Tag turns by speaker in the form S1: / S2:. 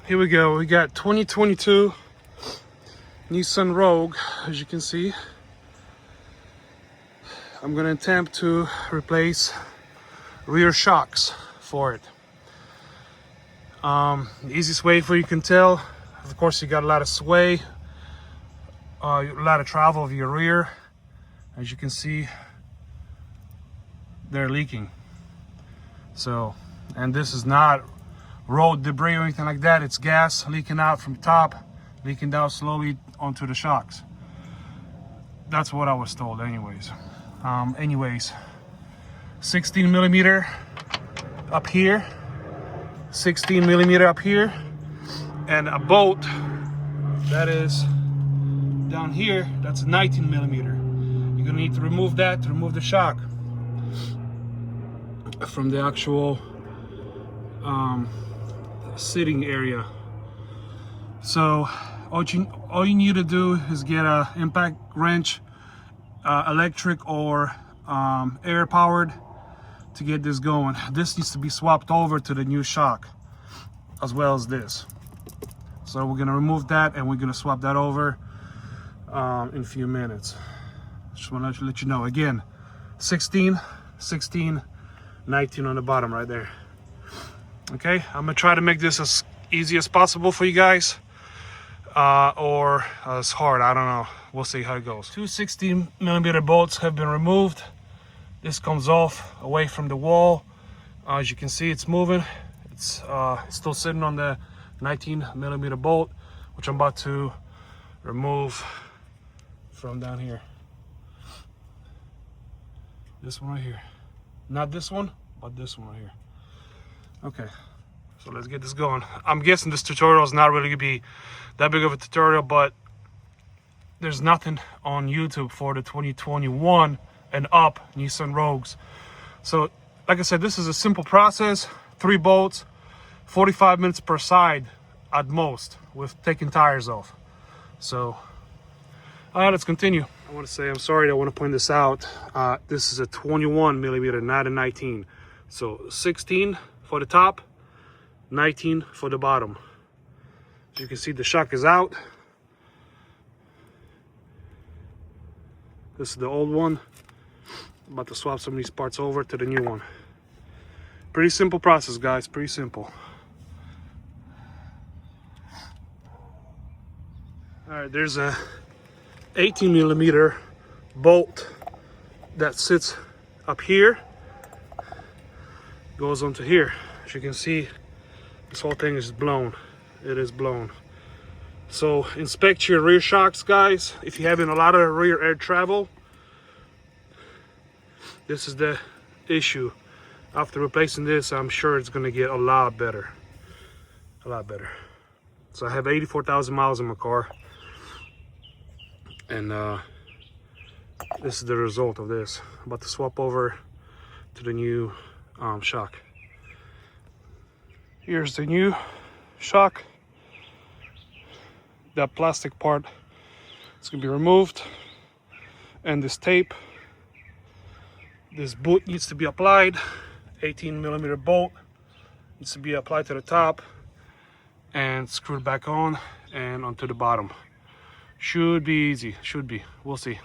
S1: here we go. We got 2022 Nissan Rogue, as you can see. I'm gonna attempt to replace rear shocks for it. The easiest way for you can tell, of course, you got a lot of sway, a lot of travel of your rear. As you can see, they're leaking. So, and this is not road debris or anything like that. It's gas leaking out from the top, leaking down slowly onto the shocks. That's what I was told anyways. 16 millimeter up here, 16 millimeter up here, and a bolt that is down here, that's 19 millimeter. You're gonna need to remove that to remove the shock from the actual sitting area. So all you need to do is get a impact wrench, electric or air powered, to get this going. This needs to be swapped over to the new shock as well as this. So we're gonna remove that and we're gonna swap that over in a few minutes. Just want to let you know again, 16, 16, 19 on the bottom right there. Okay, I'm gonna try to make this as easy as possible for you guys, or as hard, I don't know. We'll see how it goes. Two 16 millimeter bolts have been removed. This comes off away from the wall. As you can see, it's moving. It's still sitting on the 19 millimeter bolt, which I'm about to remove from down here. This one right here. Not this one, but this one right here. Okay, so let's get this going. I'm guessing this tutorial is not really gonna be that big of a tutorial, but there's nothing on YouTube for the 2021 and up Nissan Rogues. So like I said, this is a simple process. 3 bolts, 45 minutes per side at most, with taking tires off. So let's continue. I want to say I'm sorry, I want to point this out. This is a 21 millimeter, not a 19. So 16 for the top, 19 for the bottom. As you can see, the shock is out. This is the old one. I'm about to swap some of these parts over to the new one. Pretty simple process, guys, pretty simple. All right, there's a 18 millimeter bolt that sits up here, goes onto here. As you can see, this whole thing is blown. It is blown. So inspect your rear shocks, guys. If you're having a lot of rear air travel, this is the issue. After replacing this, I'm sure it's gonna get a lot better. A lot better. So I have 84,000 miles in my car. And this is the result of this. I'm about to swap over to the new shock. Here's the new shock. That plastic part is going to be removed, and this tape, this boot needs to be applied. 18 millimeter bolt needs to be applied to the top and screwed back on and onto the bottom. Should be easy, should be. We'll see.